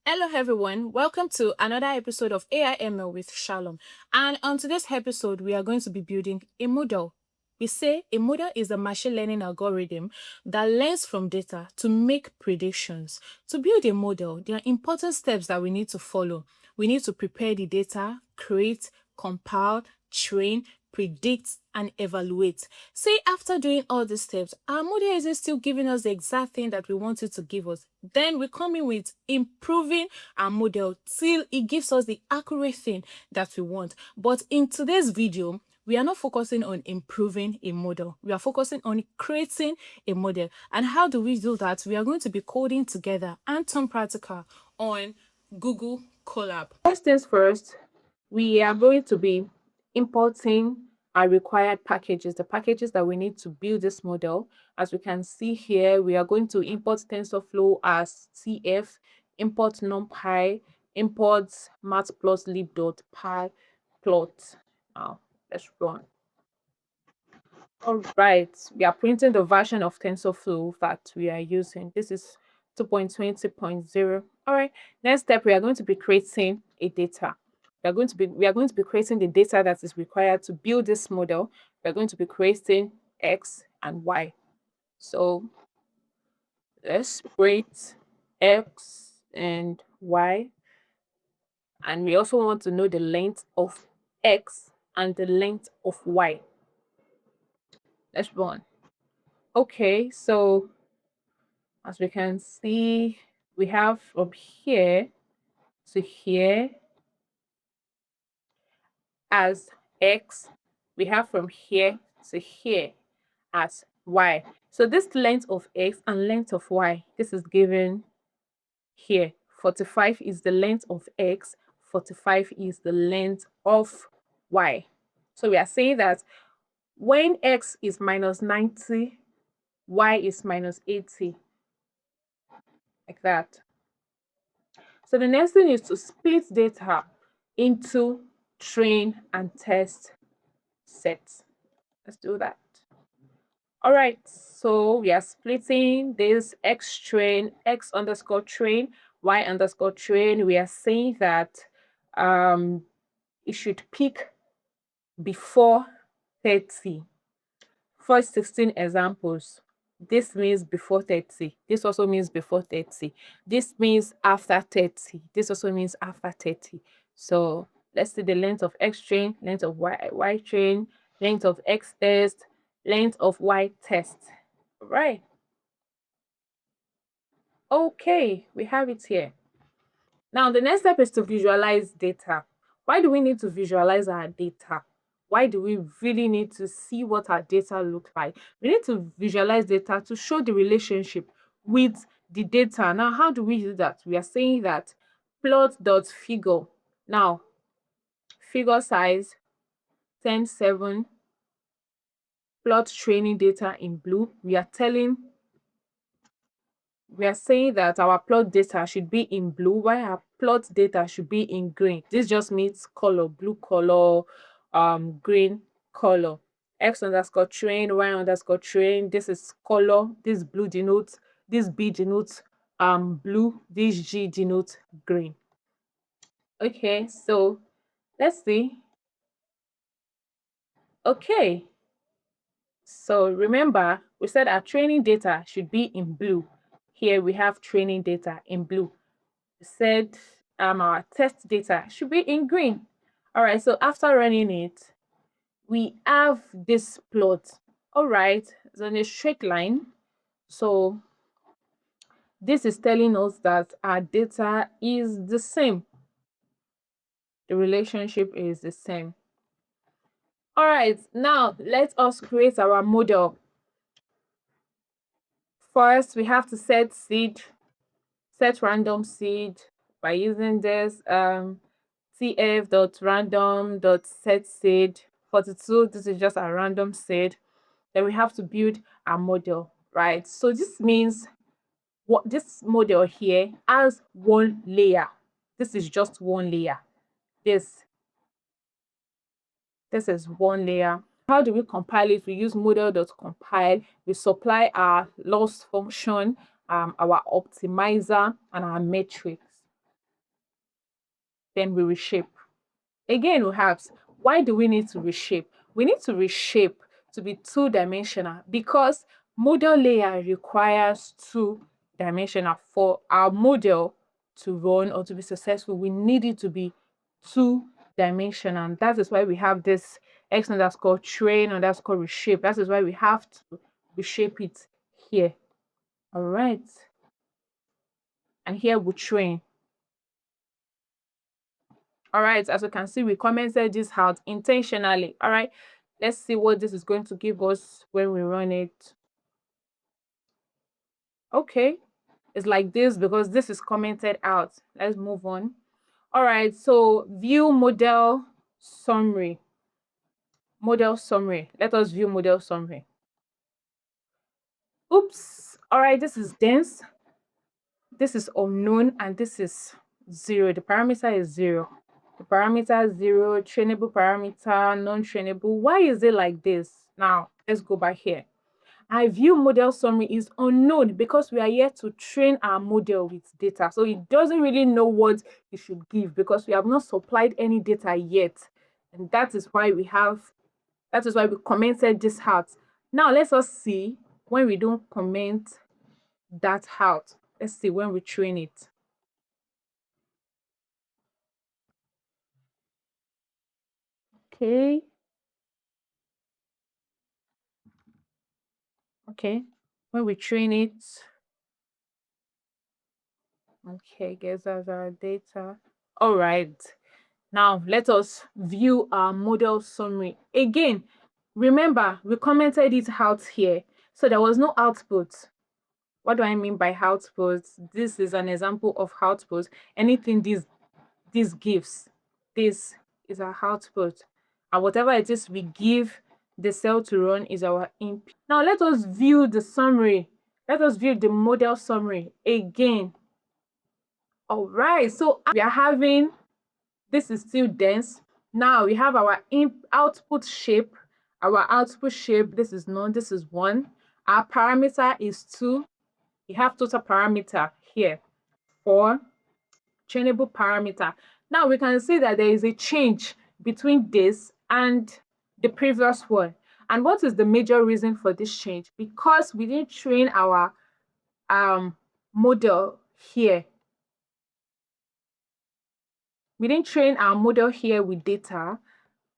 Hello, everyone. Welcome to another episode of AIML with Shalom. And on today's episode, we are going to be building a model. We say a model is a machine learning algorithm that learns from data to make predictions. To build a model, there are important steps that we need to follow. We need to prepare the data, create, compile, train, predict, and evaluate. Say after doing all these steps, our model isn't still giving us the exact thing that we want it to give us. Then we come in with improving our model till it gives us the accurate thing that we want. But in today's video, we are not focusing on improving a model. We are focusing on creating a model. And how do we do that? We are going to be coding together and turn practical on Google Colab. First things first, we are going to be importing our required packages, the packages that we need to build this model. As we can see here, we are going to import TensorFlow as TF, import NumPy, import matplotlib.py plot. Now, let's run. All right, we are printing the version of TensorFlow that we are using. This is 2.20.0. All right, next step, we are going to be creating a data. We are going to be creating the data that is required to build this model. We are going to be creating X and Y. So let's create X and Y. And we also want to know the length of X and the length of Y. Let's run. Okay, so as we can see, we have from here to here as X. We have from here to here as Y. So this length of X and length of Y, this is given here. 45 is the length of X, 45 is the length of Y. So we are saying that when X is minus 90, Y is minus 80, like that. So the next thing is to split data into train and test sets. Let's do that. All right, so we are splitting this X train, X underscore train, Y underscore train. We are saying that it should peak before 30. First 16 examples. This means before 30. This also means before 30. This means after 30. This also means after 30. So let's see the length of X train, length of Y train, length of X test, length of Y test. All right. Okay, we have it here. Now, the next step is to visualize data. Why do we need to visualize our data? Why do we really need to see what our data look like? We need to visualize data to show the relationship with the data. Now, how do we do that? We are saying that plot.figure. Now, figure size 10:7, plot training data in blue. We are saying that our plot data should be in blue, while our plot data should be in green. This just means color, blue color, green color. X underscore train, Y underscore train. This is color. This blue denotes, this B denotes blue, this G denotes green. Okay, so let's see. Okay, so remember, we said our training data should be in blue. Here we have training data in blue. Said our test data should be in green. All right, so after running it, we have this plot. All right, it's on a straight line. So this is telling us that our data is the same. The relationship is the same. All right, now let us create our model. First, we have to set seed, set random seed by using this tf.random.setSeed 42. This is just a random seed. Then we have to build a model, right? So this means what this model here has one layer. This is just one layer. This is one layer. How do we compile it? We use model.compile. We supply our loss function, our optimizer, and our metrics. then we reshape. Again, we have, why do we need to reshape? We need to reshape to be two-dimensional because model layer requires two-dimensional. For our model to run or to be successful, we need it to be two-dimensional. And that is why we have this x underscore train underscore reshape. That is why we have to reshape it here. All right. And here we train. All right, as you can see, we commented this out intentionally. All right, let's see what this is going to give us when we run it. Okay, it's like this because this is commented out. Let's move on. All right, so view model summary. Model summary. Let us view model summary. Oops. All right, this is dense. This is unknown, and this is 0. The parameter is 0. The parameter is 0, trainable parameter, non-trainable. Why is it like this? Now, let's go back here. Our view model summary is unknown because we are here to train our model with data. So it doesn't really know what it should give because we have not supplied any data yet. And that is why we commented this out. Now let us see when we don't comment that out. Let's see when we train it. Okay. Okay. When we train it. Okay, guess that's our data. All right. Now let us view our model summary. Again, remember we commented it out here. So there was no output. What do I mean by output? This is an example of output. Anything this gives, this is our output. And whatever it is we give the cell to run is our input. Now let us view the summary. Let us view the model summary again. All right, so we are having, this is still dense. Now we have our output shape. Our output shape, this is none, this is 1. Our parameter is 2. We have total parameter here, 4. Trainable parameter. Now we can see that there is a change between this and the previous one. And what is the major reason for this change? Because we didn't train our model here. We didn't train our model here with data,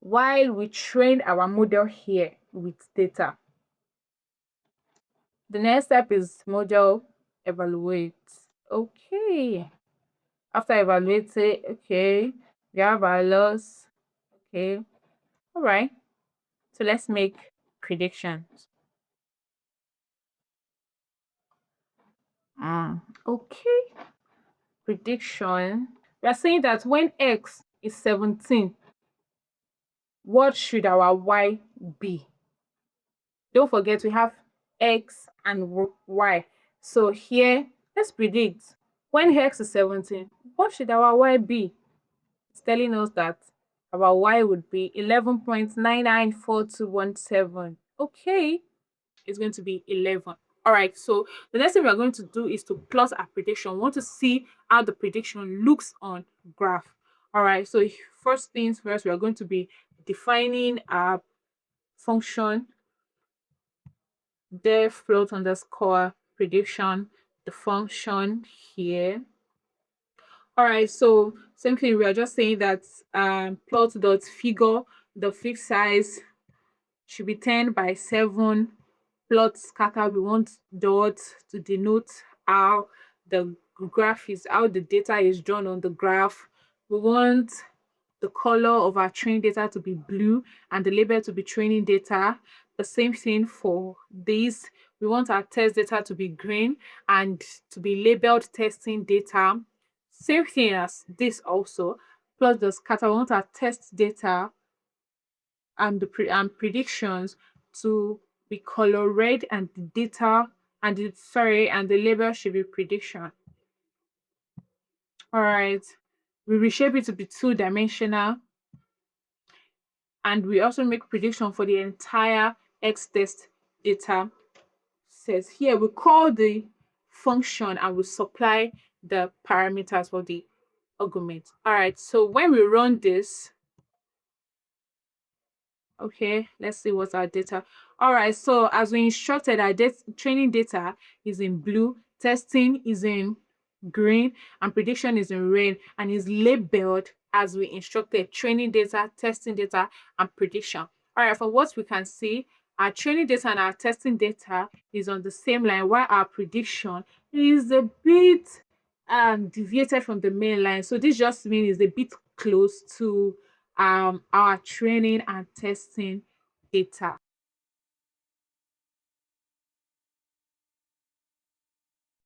while we trained our model here with data. The next step is model evaluate. Okay. After evaluating, okay, we have our loss. Okay. All right. So let's make predictions. Okay. Prediction. We are saying that when x is 17, what should our y be? Don't forget we have x and y. So here, let's predict. When x is 17, what should our y be? It's telling us that our y would be 11.994217. Okay, it's going to be 11. All right, so the next thing we're going to do is to plot our prediction. We want to see how the prediction looks on graph. All right, so first things first, we are going to be defining our function def float underscore prediction, the function here. All right, so same thing, we are just saying that plot dot figure, the fixed size should be 10 by 7. Plot scatter, we want dot to denote how the graph is, how the data is drawn on the graph. We want the color of our trained data to be blue and the label to be training data. The same thing for this. We want our test data to be green and to be labeled testing data. Same thing as this also. Plus the scatter, we want our test data and the predictions to be color red and the data and the label should be prediction. All right, we reshape it to be two-dimensional. And we also make prediction for the entire X test data set. Here we call the function and we supply the parameters for the argument. All right, so when we run this, okay, let's see what's our data. All right, so as we instructed, our training data is in blue, testing is in green, and prediction is in red, and is labeled as we instructed: training data, testing data, and prediction. All right, from what we can see, our training data and our testing data is on the same line, while our prediction is a bit deviated from the main line. So this just means it's a bit close to our training and testing data.